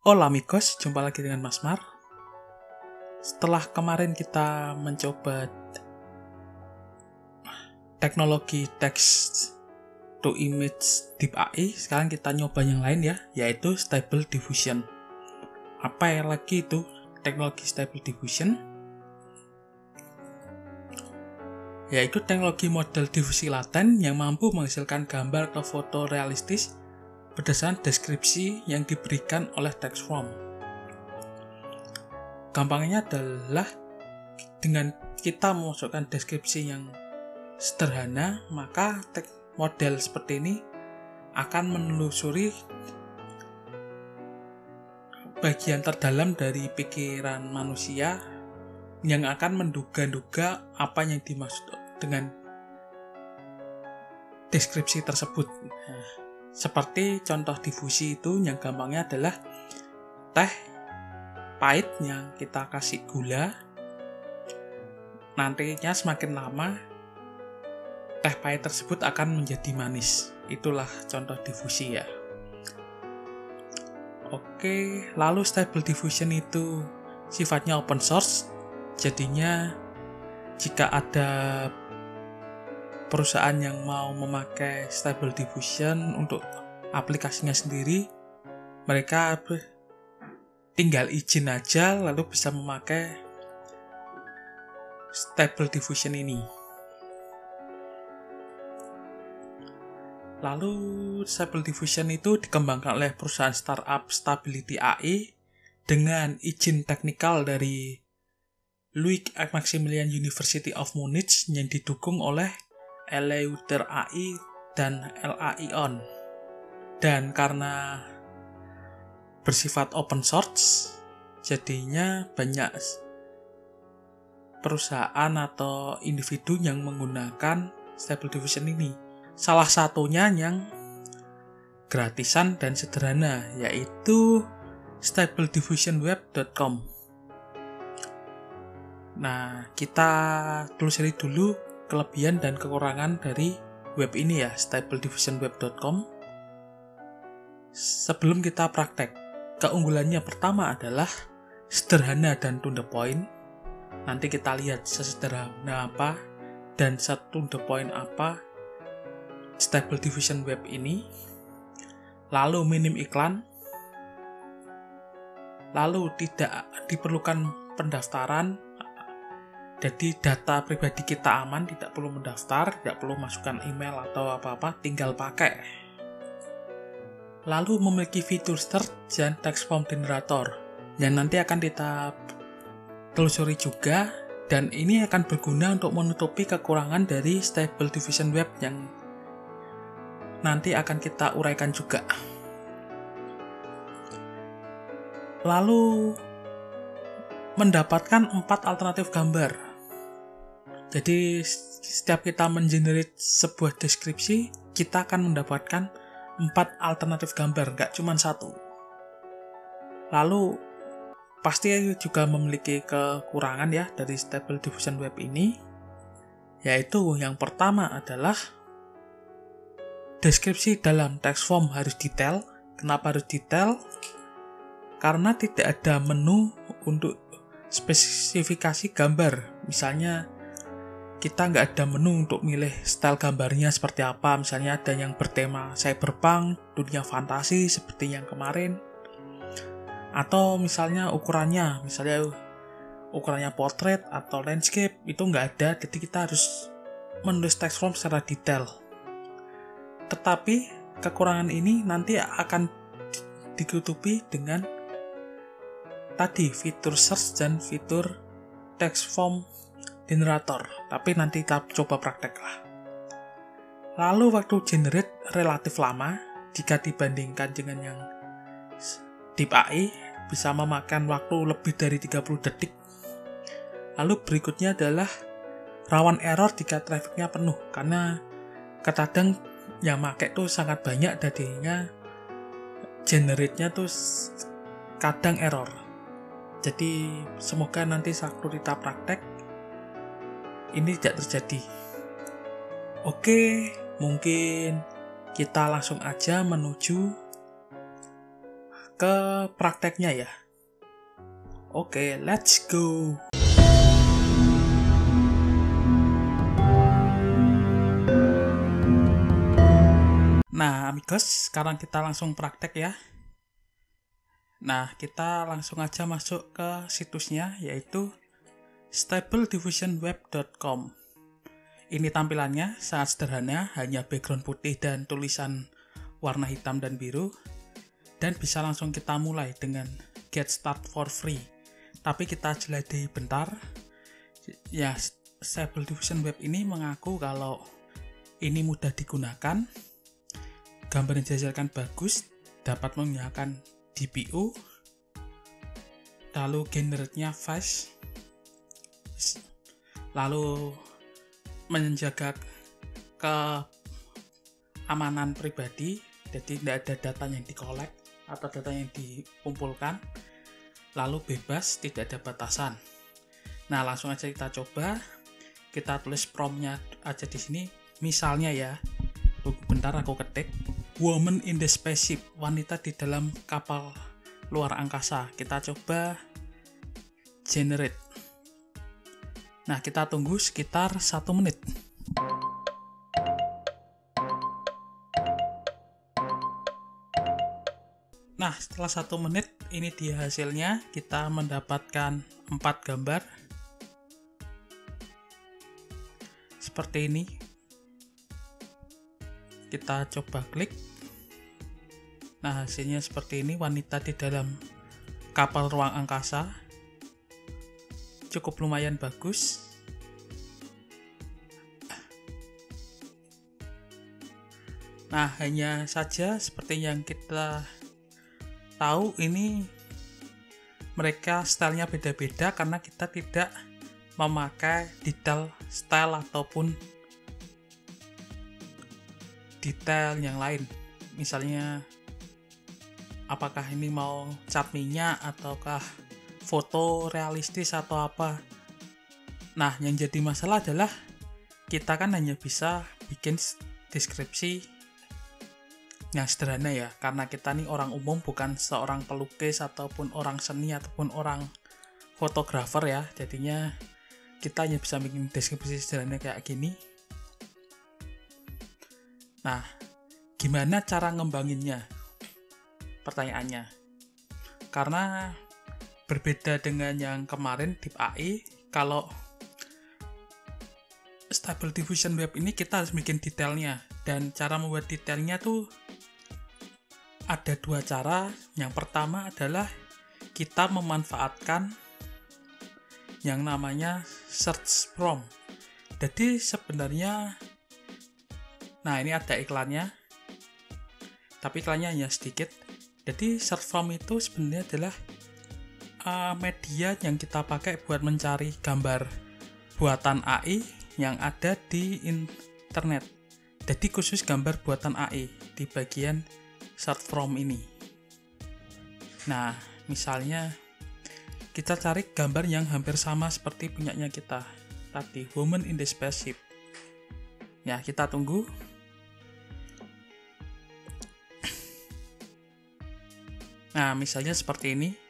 Hola amigos, jumpa lagi dengan Mas Mar. Setelah kemarin kita mencoba teknologi text to image deep AI, sekarang kita nyoba yang lain ya, yaitu Stable Diffusion. Apa ya lagi itu teknologi Stable Diffusion? Yaitu teknologi model difusi laten yang mampu menghasilkan gambar atau foto realistis berdasarkan deskripsi yang diberikan oleh text form. Gampangnya adalah dengan kita memasukkan deskripsi yang sederhana, maka model seperti ini akan menelusuri bagian terdalam dari pikiran manusia yang akan menduga-duga apa yang dimaksud dengan deskripsi tersebut. Nah, seperti contoh difusi itu yang gampangnya adalah teh pahit yang kita kasih gula, nantinya semakin lama teh pahit tersebut akan menjadi manis. Itulah contoh difusi ya. Oke, lalu Stable Diffusion itu sifatnya open source. Jadinya jika ada perusahaan yang mau memakai Stable Diffusion untuk aplikasinya sendiri, mereka tinggal izin aja lalu bisa memakai Stable Diffusion ini. Lalu Stable Diffusion itu dikembangkan oleh perusahaan startup Stability AI dengan izin teknikal dari Ludwig Maximilian University of Munich yang didukung oleh Eleuter AI dan LAION. Dan karena bersifat open source, jadinya banyak perusahaan atau individu yang menggunakan Stable Diffusion ini. Salah satunya yang gratisan dan sederhana, yaitu StableDiffusionWeb.com. Nah, kita telusuri dulu kelebihan dan kekurangan dari web ini ya, StableDiffusionWeb.com. Sebelum kita praktek, keunggulannya pertama adalah sederhana dan to the point. Nanti kita lihat sesederhana apa dan to the point apa Stable Diffusion Web ini. Lalu minim iklan. Lalu tidak diperlukan pendaftaran. Jadi data pribadi kita aman, tidak perlu mendaftar, tidak perlu masukkan email atau apa-apa, tinggal pakai. Lalu memiliki fitur search dan text form generator yang nanti akan kita telusuri juga, dan ini akan berguna untuk menutupi kekurangan dari Stable Diffusion Web yang nanti akan kita uraikan juga. Lalu mendapatkan 4 alternatif gambar. Jadi setiap kita mengenerate sebuah deskripsi, kita akan mendapatkan 4 alternatif gambar, nggak cuma satu. Lalu pasti juga memiliki kekurangan ya dari Stable Diffusion Web ini, yaitu yang pertama adalah deskripsi dalam text form harus detail. Kenapa harus detail? Karena tidak ada menu untuk spesifikasi gambar. Misalnya kita nggak ada menu untuk milih style gambarnya seperti apa. Misalnya ada yang bertema cyberpunk, dunia fantasi seperti yang kemarin. Atau misalnya ukurannya portrait atau landscape, itu nggak ada. Jadi kita harus menulis text form secara detail. Tetapi kekurangan ini nanti akan ditutupi dengan tadi fitur search dan fitur text form generator. Tapi nanti kita coba praktek lah. Lalu waktu generate relatif lama jika dibandingkan dengan yang Deep AI, bisa memakan waktu lebih dari 30 detik. Lalu berikutnya adalah rawan error jika trafficnya penuh, karena kadang yang pakai tuh sangat banyak, jadinya generate-nya tuh kadang error. Jadi semoga nanti saat kita praktek ini tidak terjadi. Oke, mungkin kita langsung aja menuju ke prakteknya ya. Oke, let's go. Nah, amigos, sekarang kita langsung praktek ya. Nah, kita langsung aja masuk ke situsnya, yaitu stablediffusionweb.com. Ini tampilannya sangat sederhana, hanya background putih dan tulisan warna hitam dan biru. Dan bisa langsung kita mulai dengan get start for free. Tapi kita jelajahi bentar. Ya, Stable Diffusion Web ini mengaku kalau ini mudah digunakan, gambar yang dihasilkan bagus, dapat menggunakan DPU, lalu generate-nya fast, lalu menjaga keamanan pribadi, jadi tidak ada data yang dikolek atau data yang dikumpulkan, lalu bebas, tidak ada batasan. Nah, langsung aja kita coba. Kita tulis prompt-nya aja di sini. Misalnya ya, bentar aku ketik. Woman in the spaceship, wanita di dalam kapal luar angkasa. Kita coba generate. Nah, kita tunggu sekitar 1 menit. Nah, setelah 1 menit, ini dia hasilnya. Kita mendapatkan 4 gambar. Seperti ini. Kita coba klik. Nah, hasilnya seperti ini, wanita di dalam kapal ruang angkasa. Cukup lumayan bagus. Nah, hanya saja seperti yang kita tahu, ini mereka stylenya beda-beda karena kita tidak memakai detail style ataupun detail yang lain. Misalnya apakah ini mau cat minyak ataukah foto realistis atau apa. Nah, yang jadi masalah adalah kita kan hanya bisa bikin deskripsi yang sederhana ya, karena kita nih orang umum, bukan seorang pelukis ataupun orang seni ataupun orang fotografer ya. Jadinya kita hanya bisa bikin deskripsi sederhana kayak gini. Nah, gimana cara ngembanginnya? Pertanyaannya. Karena berbeda dengan yang kemarin Deep AI, kalau Stable Diffusion Web ini kita harus bikin detailnya. Dan cara membuat detailnya tuh ada 2 cara. Yang pertama adalah kita memanfaatkan yang namanya search prompt. Jadi sebenarnya, nah ini ada iklannya, tapi iklannya hanya sedikit. Jadi search prompt itu sebenarnya adalah media yang kita pakai buat mencari gambar buatan AI yang ada di internet. Jadi khusus gambar buatan AI di bagian search prompt ini. Nah, misalnya kita cari gambar yang hampir sama seperti punyanya kita tadi, Woman in the Spaceship. Ya, kita tunggu. Nah, misalnya seperti ini.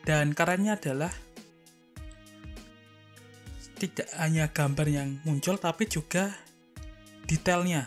Dan kerennya adalah tidak hanya gambar yang muncul, tapi juga detailnya.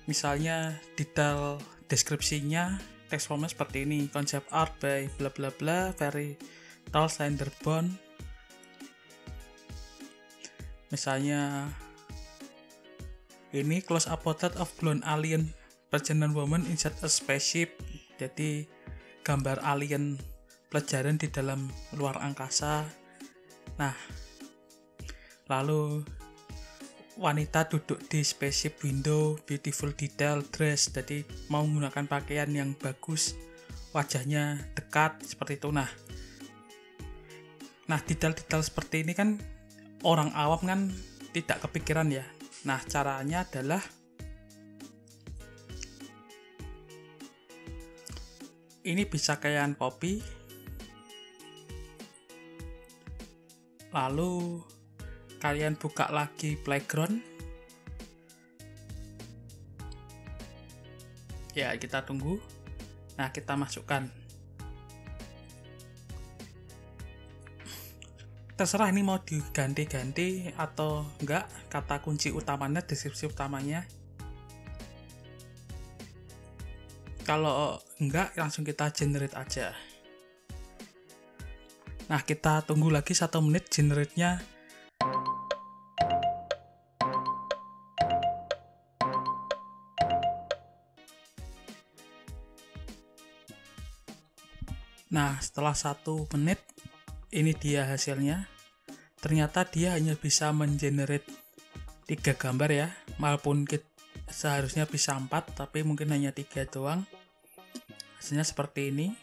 Misalnya detail deskripsinya, text formnya seperti ini. Concept art by bla bla bla, very tall slender bone. Misalnya ini close up portrait of blonde alien pregnant woman inside a spaceship. Jadi gambar alien pelajaran di dalam luar angkasa. Nah, lalu wanita duduk di spaceship window, beautiful detail dress. Jadi mau menggunakan pakaian yang bagus, wajahnya dekat seperti itu. Nah, detail-detail seperti ini kan orang awam kan tidak kepikiran ya. Nah, caranya adalah ini bisa kalian copy, lalu kalian buka lagi playground. Ya, kita tunggu. Nah, kita masukkan. Terserah ini mau diganti-ganti atau enggak kata kunci utamanya, deskripsi utamanya. Kalau enggak, langsung kita generate aja. Nah, kita tunggu lagi 1 menit generate-nya. Nah, setelah 1 menit, ini dia hasilnya. Ternyata dia hanya bisa mengenerate 3 gambar ya, walaupun seharusnya bisa 4, tapi mungkin hanya 3 doang. Hasilnya seperti ini.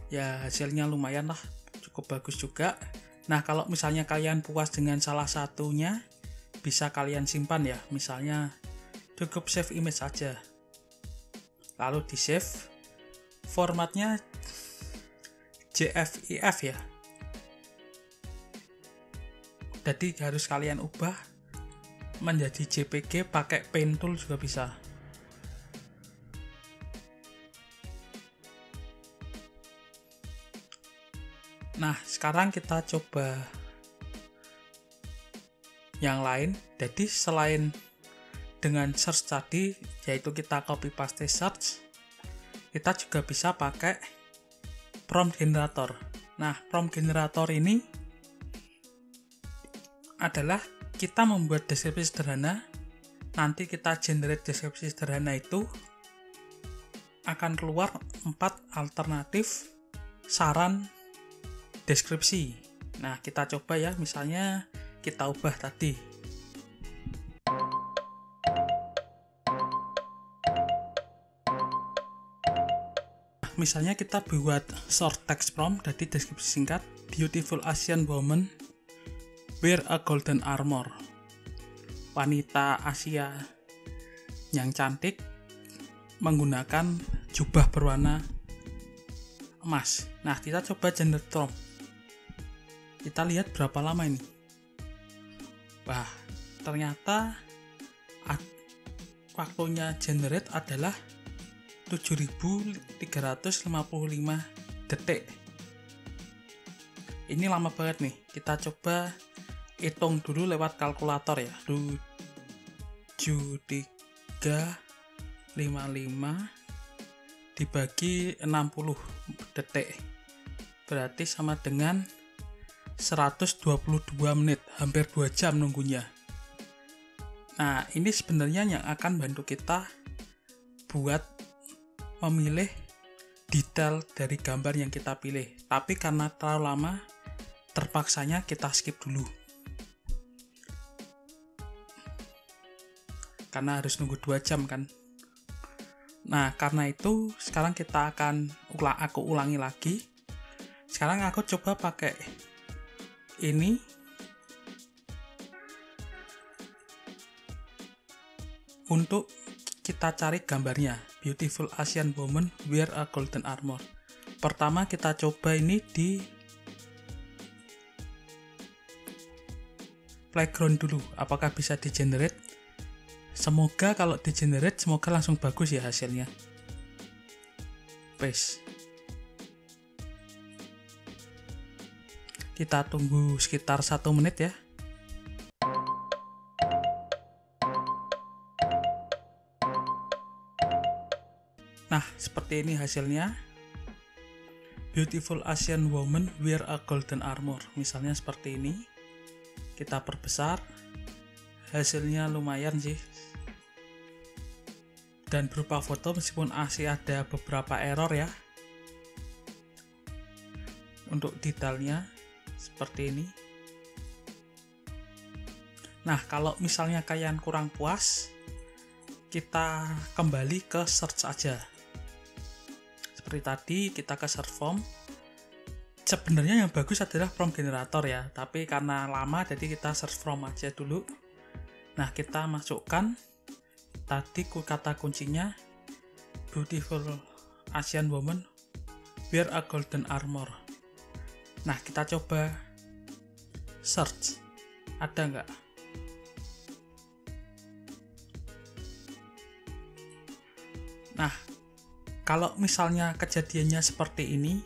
Ya, hasilnya lumayan lah, cukup bagus juga. Nah, kalau misalnya kalian puas dengan salah satunya, bisa kalian simpan ya. Misalnya cukup save image saja, lalu di save. Formatnya JPEG ya, jadi harus kalian ubah menjadi JPG pakai Pen Tool juga bisa. Nah, sekarang kita coba yang lain. Jadi selain dengan search tadi, yaitu kita copy paste search, kita juga bisa pakai prompt generator. Nah, prompt generator ini adalah kita membuat deskripsi sederhana. Nanti kita generate deskripsi sederhana itu akan keluar 4 alternatif saran deskripsi. Nah, kita coba ya, misalnya kita ubah tadi. Misalnya kita buat short text prompt, jadi deskripsi singkat, beautiful Asian woman wear a golden armor. Wanita Asia yang cantik menggunakan jubah berwarna emas. Nah, kita coba generate prompt. Kita lihat berapa lama ini. Wah, ternyata waktunya generate adalah 7.355 detik. Ini lama banget nih. Kita coba hitung dulu lewat kalkulator ya. 7.355 dibagi 60 detik. Berarti sama dengan 122 menit, hampir 2 jam nunggunya. Nah, ini sebenarnya yang akan bantu kita buat memilih detail dari gambar yang kita pilih. Tapi karena terlalu lama, terpaksanya kita skip dulu. Karena harus nunggu 2 jam kan. Nah, karena itu sekarang aku ulangi lagi. Sekarang aku coba pakai ini untuk kita cari gambarnya. Beautiful Asian woman wear a golden armor. Pertama kita coba ini di playground dulu, apakah bisa di generate. Semoga kalau di generate, semoga langsung bagus ya hasilnya. Paste. Kita tunggu sekitar 1 menit ya. Nah, seperti ini hasilnya. Beautiful Asian woman wear a golden armor. Misalnya seperti ini. Kita perbesar. Hasilnya lumayan sih. Dan berupa foto, meskipun masih ada beberapa error ya. Untuk detailnya seperti ini. Nah, kalau misalnya kalian kurang puas, kita kembali ke search aja. Seperti tadi, kita ke search form. Sebenarnya yang bagus adalah prompt generator ya, tapi karena lama jadi kita search form aja dulu. Nah, kita masukkan tadi kata kuncinya beautiful Asian woman wear a golden armor. Nah, kita coba search, ada nggak? Nah, kalau misalnya kejadiannya seperti ini,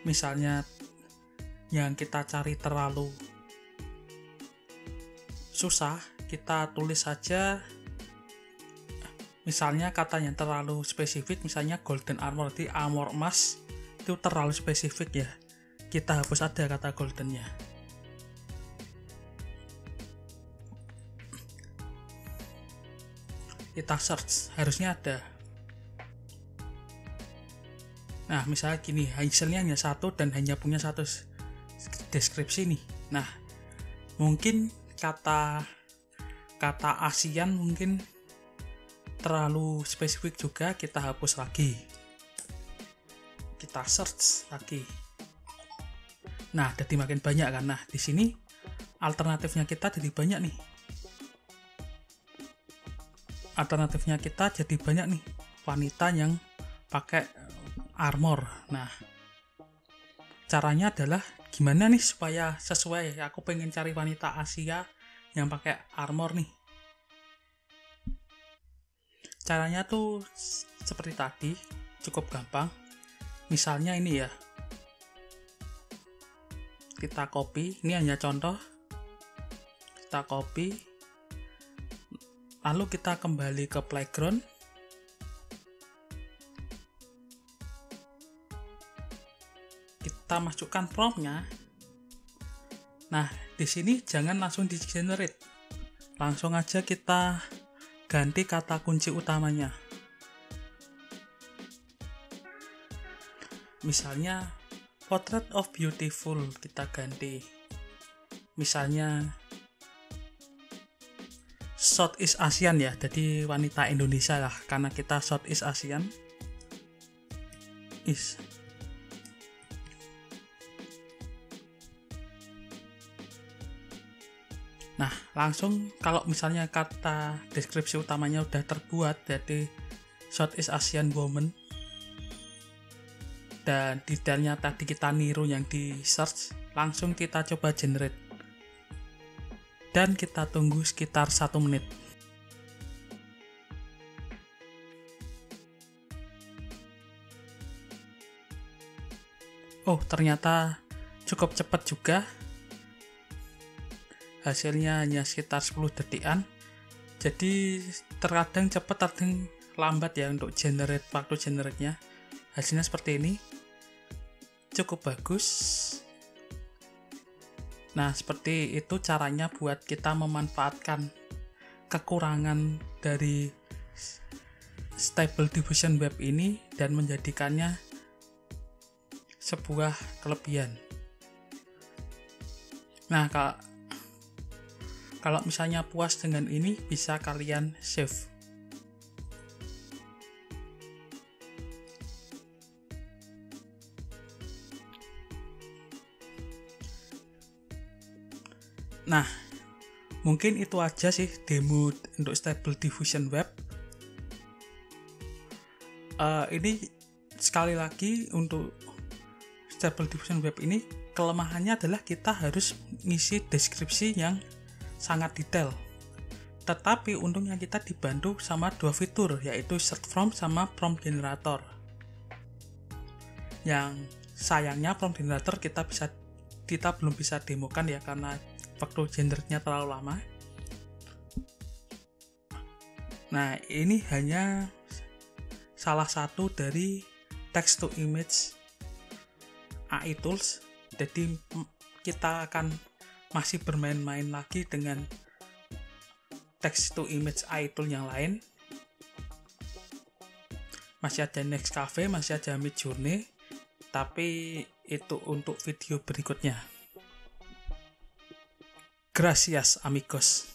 misalnya yang kita cari terlalu susah, kita tulis saja misalnya kata yang terlalu spesifik, misalnya golden armor, di armor emas itu terlalu spesifik ya, kita hapus ada kata goldennya. Kita search, harusnya ada. Nah, misalnya gini, hasilnya hanya satu dan hanya punya satu deskripsi nih. Nah, mungkin kata ASEAN mungkin terlalu spesifik juga, kita hapus lagi. Kita search lagi. Nah, jadi makin banyak kan. Nah, di sini alternatifnya kita jadi banyak nih. Alternatifnya kita jadi banyak nih. Wanita yang pakai armor. Nah, caranya adalah gimana nih supaya sesuai. Aku pengen cari wanita Asia yang pakai armor nih. Caranya tuh seperti tadi, cukup gampang. Misalnya ini ya, kita copy, ini hanya contoh. Kita copy, lalu kita kembali ke playground. Kita masukkan promptnya. Nah, di sini jangan langsung di generate, langsung aja kita ganti kata kunci utamanya. Misalnya portrait of beautiful, kita ganti misalnya Southeast Asian ya, jadi wanita Indonesia lah, karena kita Southeast Asian is. Nah, langsung kalau misalnya kata deskripsi utamanya udah terbuat, jadi Southeast Asian woman, dan detailnya tadi kita niru yang di search, langsung kita coba generate. Dan kita tunggu sekitar 1 menit. Oh, ternyata cukup cepat juga. Hasilnya hanya sekitar 10 detikan. Jadi terkadang cepat, terkadang lambat ya untuk generate, waktu generate-nya. Hasilnya seperti ini. Cukup bagus. Nah, seperti itu caranya buat kita memanfaatkan kekurangan dari Stable Diffusion Web ini dan menjadikannya sebuah kelebihan. Nah, kalau misalnya puas dengan ini, bisa kalian save. Nah, mungkin itu aja sih demo untuk Stable Diffusion Web. Ini sekali lagi untuk Stable Diffusion Web ini, kelemahannya adalah kita harus ngisi deskripsi yang sangat detail. Tetapi untungnya kita dibantu sama 2 fitur, yaitu search from sama prompt generator. Yang sayangnya prompt generator kita belum bisa demokan ya, karena waktu generate-nya terlalu lama. Nah, ini hanya salah satu dari text to image AI tools. Jadi kita akan masih bermain-main lagi dengan text to image AI tool yang lain. Masih ada Nextcafe, masih ada Midjourney, tapi itu untuk video berikutnya. Gracias amigos.